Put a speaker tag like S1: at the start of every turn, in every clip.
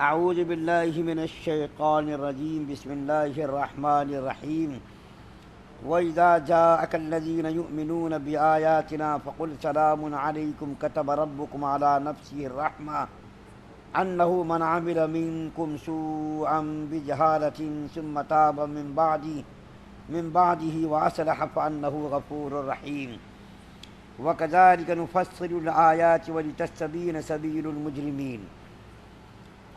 S1: اعوذ باللہ من الشیطان الرجیم بسم اللہ الرحمن الرحیم وَإِذَا جَاءَكَ الَّذِينَ يُؤْمِنُونَ بِآيَاتِنَا فَقُلْ سَلَامٌ عَلَيْكُمْ كَتَبَ رَبُّكُمْ عَلَى نَفْسِهِ الرَّحْمَةَ أَنَّهُ مَنْ عَمِلَ مِنْكُمْ سُوءًا بِجَهَالَةٍ ثُمَّ تَابَ من بعده وَأَصْلَحَ فَأَنَّهُ غَفُورٌ رَحِيمٌ وَكَذَلِكَ نُفَصِّلُ الْآيَاتِ وَلِتَسْتَبِينَ سَبِيلُ الْمُجْرِمِينَ۔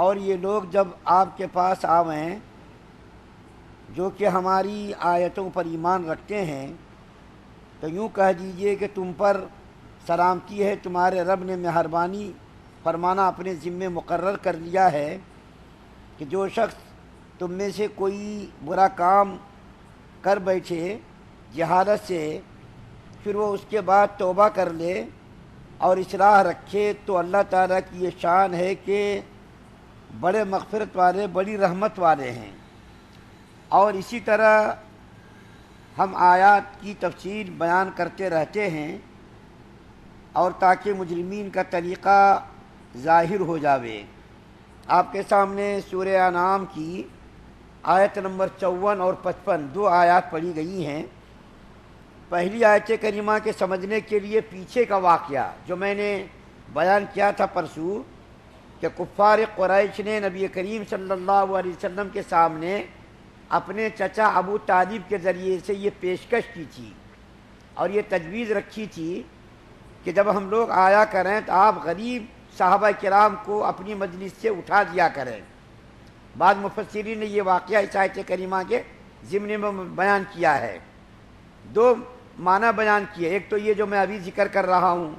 S1: اور یہ لوگ جب آپ کے پاس آویں جو کہ ہماری آیتوں پر ایمان رکھتے ہیں تو یوں کہہ دیجئے کہ تم پر سلامتی ہے، تمہارے رب نے مہربانی فرمانا اپنے ذمے مقرر کر لیا ہے کہ جو شخص تم میں سے کوئی برا کام کر بیٹھے جہالت سے، پھر وہ اس کے بعد توبہ کر لے اور اصلاح رکھے تو اللہ تعالیٰ کی یہ شان ہے کہ بڑے مغفرت والے، بڑی رحمت والے ہیں۔ اور اسی طرح ہم آیات کی تفصیل بیان کرتے رہتے ہیں اور تاکہ مجرمین کا طریقہ ظاہر ہو جاوے۔ آپ کے سامنے سورہ انعام کی آیت نمبر 54 اور 55 دو آیات پڑھی گئی ہیں۔ پہلی آیت کریمہ کے سمجھنے کے لیے پیچھے کا واقعہ جو میں نے بیان کیا تھا پرسوں کہ کفار قریش نے نبی کریم صلی اللہ علیہ وسلم کے سامنے اپنے چچا ابو طالب کے ذریعے سے یہ پیشکش کی تھی اور یہ تجویز رکھی تھی کہ جب ہم لوگ آیا کریں تو آپ غریب صحابہ کرام کو اپنی مجلس سے اٹھا دیا کریں۔ بعض مفسرین نے یہ واقعہ اس آیت کریمہ کے ضمن میں بیان کیا ہے۔ دو معنی بیان کیے، ایک تو یہ جو میں ابھی ذکر کر رہا ہوں،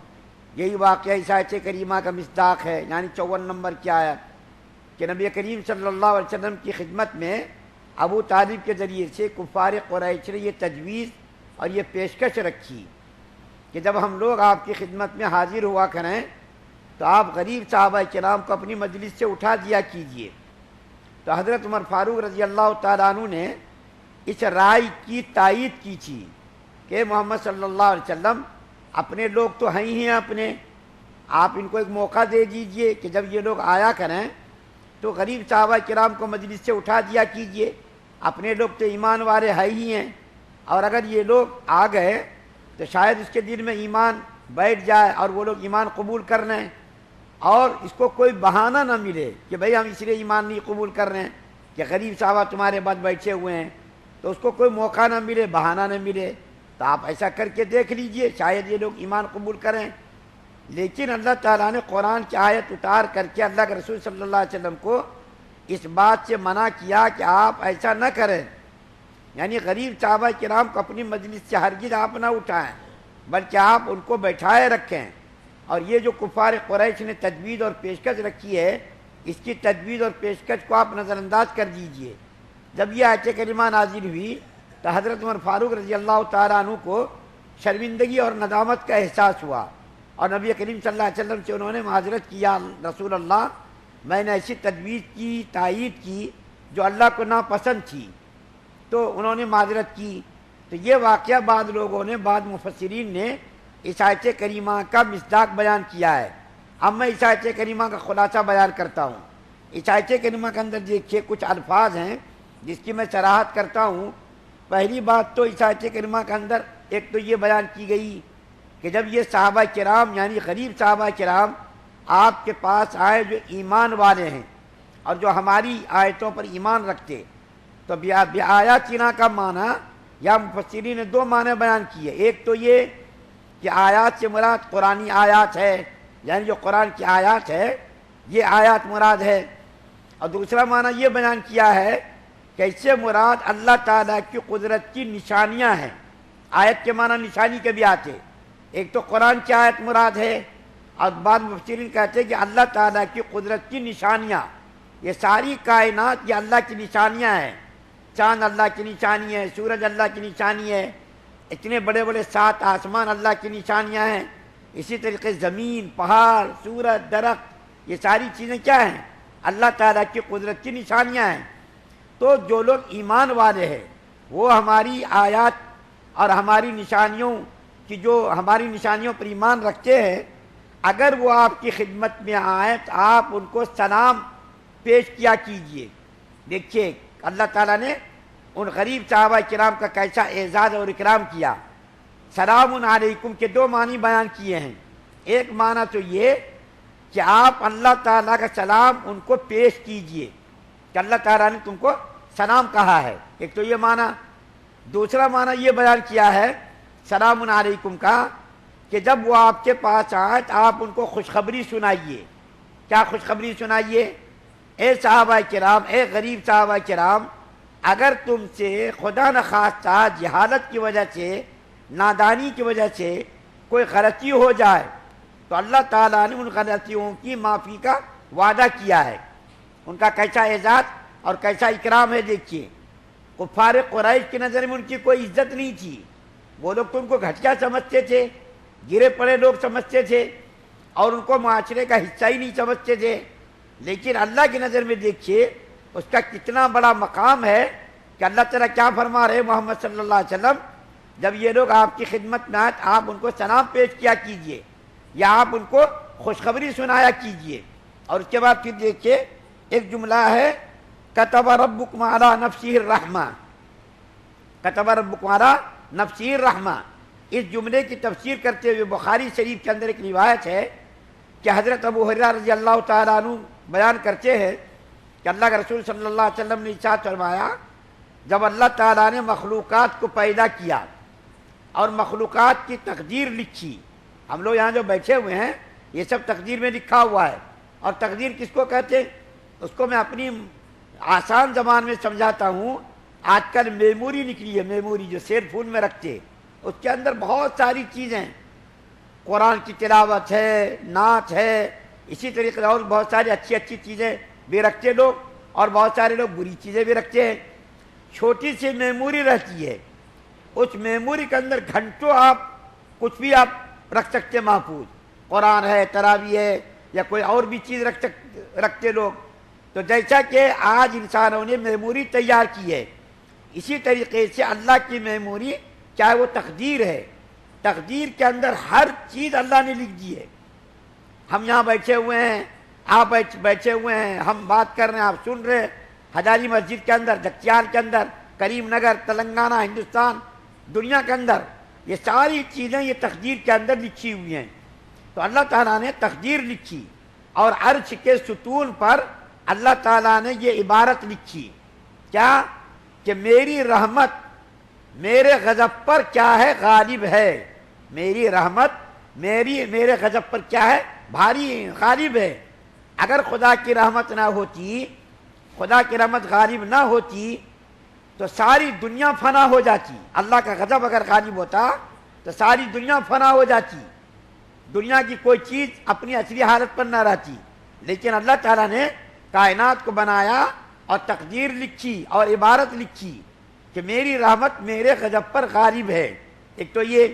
S1: یہی واقعہ اس آیت کریمہ کا مصداق ہے، یعنی 54 نمبر کی آیت کہ نبی کریم صلی اللہ علیہ وسلم کی خدمت میں ابو طالب کے ذریعے سے کفار قریش نے یہ تجویز اور یہ پیشکش رکھی کہ جب ہم لوگ آپ کی خدمت میں حاضر ہوا کریں تو آپ غریب صحابہ کرام کو اپنی مجلس سے اٹھا دیا کیجئے۔ تو حضرت عمر فاروق رضی اللہ تعالیٰ عنہ نے اس رائے کی تائید کی تھی کہ محمد صلی اللہ علیہ وسلم اپنے لوگ تو ہیں ہی ہیں اپنے، آپ ان کو ایک موقع دے دیجئے کہ جب یہ لوگ آیا کریں تو غریب صحابہ کرام کو مجلس سے اٹھا دیا کیجئے، اپنے لوگ تو ایمان والے ہیں ہی ہیں، اور اگر یہ لوگ آ گئے تو شاید اس کے دل میں ایمان بیٹھ جائے اور وہ لوگ ایمان قبول کر لیں اور اس کو کوئی بہانہ نہ ملے کہ بھئی ہم اس لیے ایمان نہیں قبول کر رہے ہیں کہ غریب صحابہ تمہارے بعد بیٹھے ہوئے ہیں، تو اس کو کوئی موقع نہ ملے، بہانہ نہ ملے۔ تو آپ ایسا کر کے دیکھ لیجئے، شاید یہ لوگ ایمان قبول کریں۔ لیکن اللہ تعالیٰ نے قرآن کی آیت اتار کر کے اللہ کے رسول صلی اللہ علیہ وسلم کو اس بات سے منع کیا کہ آپ ایسا نہ کریں، یعنی غریب صحابہ کرام کو اپنی مجلس سے ہرگز آپ نہ اٹھائیں بلکہ آپ ان کو بیٹھائے رکھیں۔ اور یہ جو کفار قریش نے تجویز اور پیشکش رکھی ہے، اس کی تجویز اور پیشکش کو آپ نظر انداز کر دیجئے۔ جب یہ آیت کریمہ نازل ہوئی تو حضرت عمر فاروق رضی اللہ تعالیٰ عنہ کو شرمندگی اور ندامت کا احساس ہوا اور نبی کریم صلی اللہ علیہ وسلم سے انہوں نے معذرت کیا، رسول اللہ میں نے ایسی تجویز کی، تائید کی جو اللہ کو ناپسند تھی، تو انہوں نے معذرت کی۔ تو یہ واقعہ بعض لوگوں نے، بعض مفسرین نے اس آیت کریمہ کا مصداق بیان کیا ہے۔ اب میں اس آیت کریمہ کا خلاصہ بیان کرتا ہوں۔ اس آیت کریمہ کے اندر دیکھیے کچھ الفاظ ہیں جس کی میں صراحت کرتا ہوں۔ پہلی بات تو اس آیت کریمہ کے اندر ایک تو یہ بیان کی گئی کہ جب یہ صحابہ کرام یعنی غریب صحابہ کرام آپ کے پاس آئے جو ایمان والے ہیں اور جو ہماری آیتوں پر ایمان رکھتے، تو بآیاتنا کا معنی یا مفسرین نے دو معنی بیان کیے۔ ایک تو یہ کہ آیات سے مراد قرآنی آیات ہے، یعنی جو قرآن کی آیات ہے یہ آیات مراد ہے، اور دوسرا معنی یہ بیان کیا ہے کہ اس سے مراد اللہ تعالیٰ کی قدرت کی نشانیاں ہیں۔ آیت کے معنی نشانی کے بھی آتے، ایک تو قرآن کی آیت مراد ہے اور بعض مفسرین کہتے ہیں کہ اللہ تعالیٰ کی قدرت کی نشانیاں، یہ ساری کائنات یہ اللہ کی نشانیاں ہیں۔ چاند اللہ کی نشانی ہے، سورج اللہ کی نشانی ہے، اتنے بڑے بڑے 7 آسمان اللہ کی نشانیاں ہیں، اسی طریقے زمین، پہاڑ، سورج، درخت، یہ ساری چیزیں کیا ہیں؟ اللہ تعالیٰ کی قدرت کی نشانیاں ہیں۔ تو جو لوگ ایمان والے ہیں وہ ہماری آیات اور ہماری نشانیوں کی، جو ہماری نشانیوں پر ایمان رکھتے ہیں، اگر وہ آپ کی خدمت میں آئیں تو آپ ان کو سلام پیش کیا کیجئے۔ دیکھیے اللہ تعالیٰ نے ان غریب صحابہ کرام کا کیسا اعزاز اور اکرام کیا۔ سلام علیکم کے دو معنی بیان کیے ہیں۔ ایک معنی تو یہ کہ آپ اللہ تعالیٰ کا سلام ان کو پیش کیجئے کہ اللہ تعالیٰ نے تم کو سلام کہا ہے، ایک تو یہ معنی۔ دوسرا معنی یہ بیان کیا ہے سلام علیکم کا کہ جب وہ آپ کے پاس آئے تو آپ ان کو خوشخبری سنائیے۔ کیا خوشخبری سنائیے؟ اے صحابہ کرام، اے غریب صحابہ کرام، اگر تم سے خدا نخواستہ جہالت کی وجہ سے، نادانی کی وجہ سے کوئی غلطی ہو جائے تو اللہ تعالیٰ نے ان غلطیوں کی معافی کا وعدہ کیا ہے۔ ان کا کیسا اعزاز اور کیسا اکرام ہے دیکھیے۔ کفار قریش کی نظر میں ان کی کوئی عزت نہیں تھی، وہ لوگ تو ان کو گھٹیا سمجھتے تھے، گرے پڑے لوگ سمجھتے تھے اور ان کو معاشرے کا حصہ ہی نہیں سمجھتے تھے۔ لیکن اللہ کی نظر میں دیکھیے اس کا کتنا بڑا مقام ہے کہ اللہ تعالیٰ کیا فرما رہے محمد صلی اللہ علیہ وسلم، جب یہ لوگ آپ کی خدمت میں آئے آپ ان کو سلام پیش کیا کیجئے یا آپ ان کو خوشخبری سنایا کیجئے۔ اور اس کے بعد پھر دیکھیے ایک جملہ ہے کتب ربکم علی نفسہ الرحمہ، کتب ربکم علی نفسہ الرحمہ۔ اس جملے کی تفسیر کرتے ہوئے بخاری شریف کے اندر ایک روایت ہے کہ حضرت ابو ہریرہ رضی اللہ تعالیٰ عنہ بیان کرتے ہیں کہ اللہ کے رسول صلی اللہ علیہ وسلم نے ارشاد فرمایا، جب اللہ تعالیٰ نے مخلوقات کو پیدا کیا اور مخلوقات کی تقدیر لکھی، ہم لوگ یہاں جو بیٹھے ہوئے ہیں یہ سب تقدیر میں لکھا ہوا ہے۔ اور تقدیر کس کو کہتے ہیں؟ اس کو میں اپنی آسان زبان میں سمجھاتا ہوں۔ آج کل میموری نکلی ہے، میموری جو سیل فون میں رکھتے، اس کے اندر بہت ساری چیزیں، قرآن کی تلاوت ہے، نعت ہے، اسی طریقے سے اور بہت ساری اچھی اچھی چیزیں بھی رکھتے لوگ، اور بہت سارے لوگ بری چیزیں بھی رکھتے ہیں۔ چھوٹی سی میموری رہتی ہے، اس میموری کے اندر گھنٹوں آپ کچھ بھی آپ رکھ سکتے محفوظ، قرآن ہے، تراویح ہے، یا کوئی اور بھی چیز رکھتے لوگ۔ تو جیسا کہ آج انسانوں نے میموری تیار کی ہے، اسی طریقے سے اللہ کی میموری چاہے وہ تقدیر ہے، تقدیر کے اندر ہر چیز اللہ نے لکھ دی ہے۔ ہم یہاں بیٹھے ہوئے ہیں، آپ بیٹھے ہوئے ہیں، ہم بات کر رہے ہیں، آپ سن رہے ہیں، ہزاری مسجد کے اندر، جگتیال کے اندر، کریم نگر، تلنگانہ، ہندوستان، دنیا کے اندر، یہ ساری چیزیں یہ تقدیر کے اندر لکھی ہوئی ہیں۔ تو اللہ تعالیٰ نے تقدیر لکھی اور عرش کے ستون پر اللہ تعالیٰ نے یہ عبارت لکھی، کیا کہ میری رحمت میرے غضب پر کیا ہے؟ غالب ہے۔ میری رحمت میرے غضب پر کیا ہے؟ بھاری غالب ہے۔ اگر خدا کی رحمت نہ ہوتی، خدا کی رحمت غالب نہ ہوتی تو ساری دنیا فنا ہو جاتی۔ اللہ کا غضب اگر غالب ہوتا تو ساری دنیا فنا ہو جاتی، دنیا کی کوئی چیز اپنی اصلی حالت پر نہ رہتی۔ لیکن اللہ تعالیٰ نے کائنات کو بنایا اور تقدیر لکھی اور عبارت لکھی کہ میری رحمت میرے غضب پر غالب ہے۔ ایک تو یہ،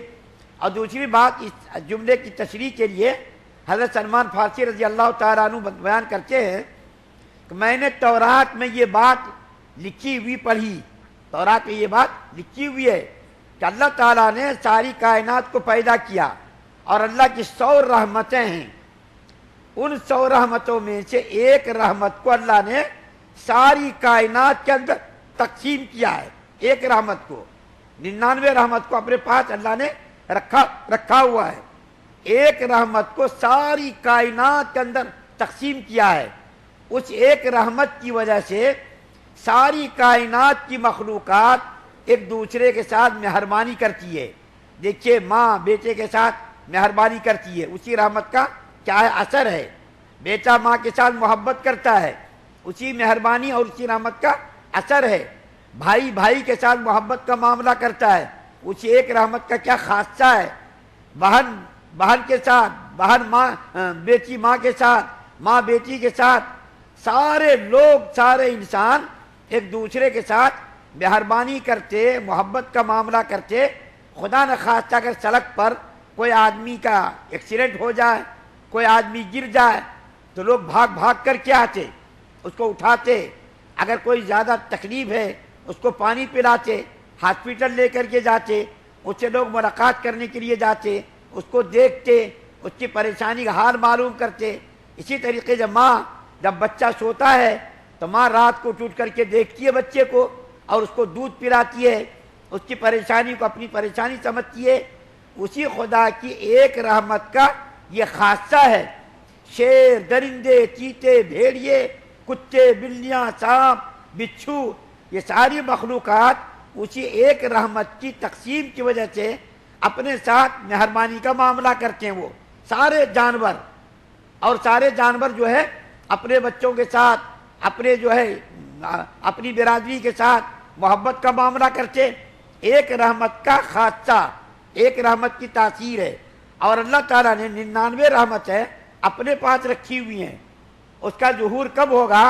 S1: اور دوسری بات اس جملے کی تشریح کے لیے حضرت سلمان فارسی رضی اللہ تعالیٰ عنہ بیان کرتے ہیں کہ میں نے تورات میں یہ بات لکھی ہوئی پڑھی، تورات میں یہ بات لکھی ہوئی ہے کہ اللہ تعالیٰ نے ساری کائنات کو پیدا کیا اور اللہ کی 100 رحمتیں ہیں، ان 100 رحمتوں میں سے ایک رحمت کو اللہ نے ساری کائنات کے اندر تقسیم کیا ہے۔ ایک رحمت کو، 99 رحمت کو اپنے پاس اللہ نے رکھا ہوا ہے، ایک رحمت کو ساری کائنات کے اندر تقسیم کیا ہے۔ اس ایک رحمت کی وجہ سے ساری کائنات کی مخلوقات ایک دوسرے کے ساتھ مہربانی کرتی ہے۔ دیکھیے ماں بیٹے کے ساتھ مہربانی کرتی ہے، اسی رحمت کا کیا ہے؟ اثر ہے۔ بیٹا ماں کے ساتھ محبت کرتا ہے، اسی مہربانی اور اسی رحمت کا اثر ہے۔ بھائی بھائی کے ساتھ محبت کا معاملہ کرتا ہے، اسی ایک رحمت کا کیا خاصہ ہے۔ بہن کے ساتھ، بہن ماں، بیٹی ماں کے ساتھ، ماں بیٹی کے ساتھ، سارے لوگ، سارے انسان ایک دوسرے کے ساتھ مہربانی کرتے، محبت کا معاملہ کرتے۔ خدا نخواستہ اگر سڑک پر کوئی آدمی کا ایکسیڈنٹ ہو جائے، کوئی آدمی گر جائے تو لوگ بھاگ بھاگ کر کے آتے، اس کو اٹھاتے، اگر کوئی زیادہ تکلیف ہے اس کو پانی پلاتے، ہاسپٹل لے کر کے جاتے، اس سے لوگ ملاقات کرنے کے لیے جاتے، اس کو دیکھتے، اس کی پریشانی کا حال معلوم کرتے۔ اسی طریقے سے ماں جب بچہ سوتا ہے تو ماں رات کو ٹوٹ کر کے دیکھتی ہے بچے کو اور اس کو دودھ پلاتی ہے، اس کی پریشانی کو اپنی پریشانی سمجھتی ہے۔ اسی خدا کی ایک رحمت کا یہ خاصہ ہے۔ شیر، درندے، چیتے، بھیڑیے، کتے، بلیاں، سانپ، بچھو، یہ ساری مخلوقات اسی ایک رحمت کی تقسیم کی وجہ سے اپنے ساتھ مہربانی کا معاملہ کرتے ہیں۔ وہ سارے جانور اور سارے جانور جو ہے اپنے بچوں کے ساتھ، اپنے جو ہے اپنی برادری کے ساتھ محبت کا معاملہ کرتے۔ ایک رحمت کا خاصہ، ایک رحمت کی تاثیر ہے، اور اللہ تعالیٰ نے 99 رحمت ہے اپنے پاس رکھی ہوئی ہیں۔ اس کا ظہور کب ہوگا؟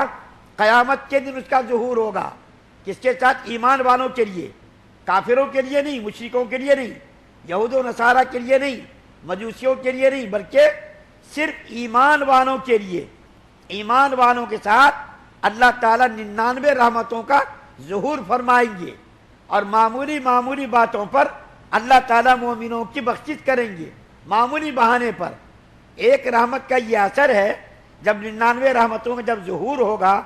S1: قیامت کے دن اس کا ظہور ہوگا۔ کس کے ساتھ؟ ایمان والوں کے لیے، کافروں کے لیے نہیں، مشرکوں کے لیے نہیں، یہود و نصارہ کے لیے نہیں، مجوسیوں کے لیے نہیں، بلکہ صرف ایمان والوں کے لیے۔ ایمان والوں کے ساتھ اللہ تعالیٰ 99 رحمتوں کا ظہور فرمائیں گے، اور معمولی معمولی باتوں پر اللہ تعالیٰ مومنوں کی بخشش کریں گے، معمولی بہانے پر۔ ایک رحمت کا یہ اثر ہے، جب 99 رحمتوں میں جب ظہور ہوگا،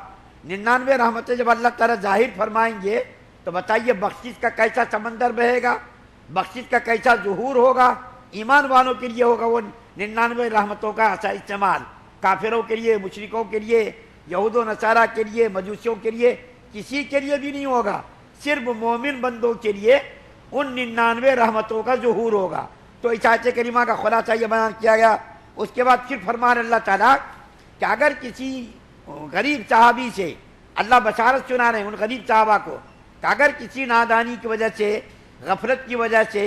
S1: 99 رحمتیں جب اللہ تعالیٰ ظاہر فرمائیں گے، تو بتائیے بخشش کا کیسا سمندر بہے گا، بخشش کا کیسا ظہور ہوگا۔ ایمان والوں کے لیے ہوگا وہ 99 رحمتوں کا ایسا استعمال، کافروں کے لیے، مشرکوں کے لیے، یہود و نصارہ کے لیے، مجوسیوں کے لیے، کسی کے لیے بھی نہیں ہوگا۔ صرف مومن بندوں کے لیے ان 99 رحمتوں کا ظہور ہوگا۔ تو اس آیت کریمہ کا خلاصہ یہ بیان کیا گیا۔ اس کے بعد پھر فرمان اللہ تعالیٰ کہ اگر کسی غریب صحابی سے، اللہ بشارت سنا رہے ہیں ان غریب صحابہ کو، کہ اگر کسی نادانی کی وجہ سے، غفلت کی وجہ سے،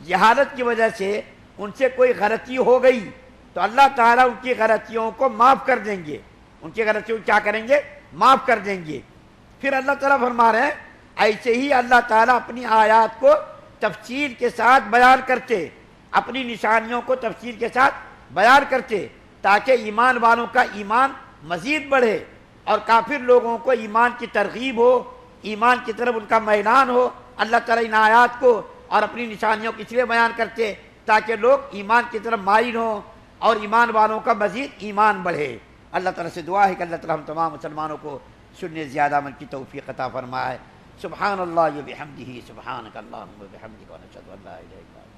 S1: جہالت کی وجہ سے ان سے کوئی غلطی ہو گئی، تو اللہ تعالیٰ ان کی غلطیوں کو معاف کر دیں گے۔ ان کی غلطیوں کو کیا کریں گے؟ معاف کر دیں گے۔ پھر اللہ تعالیٰ فرما رہے ہیں ایسے ہی اللہ تعالیٰ اپنی آیات کو تفصیل کے ساتھ بیان کرتے، اپنی نشانیوں کو تفصیل کے ساتھ بیان کرتے، تاکہ ایمان والوں کا ایمان مزید بڑھے اور کافر لوگوں کو ایمان کی ترغیب ہو، ایمان کی طرف ان کا میلان ہو۔ اللہ تعالیٰ ان آیات کو اور اپنی نشانیوں کو اس لیے بیان کرتے تاکہ لوگ ایمان کی طرف مائل ہوں اور ایمان والوں کا مزید ایمان بڑھے۔ اللہ تعالیٰ سے دعا ہے کہ اللہ تعالیٰ ہم تمام مسلمانوں کو سننے زیادہ عمل کی توفیق عطا فرمائے۔ سبحان اللہ و بحمدہ، سبحانک اللہم و بحمدک، ونشہد ان لا الہ الا انت۔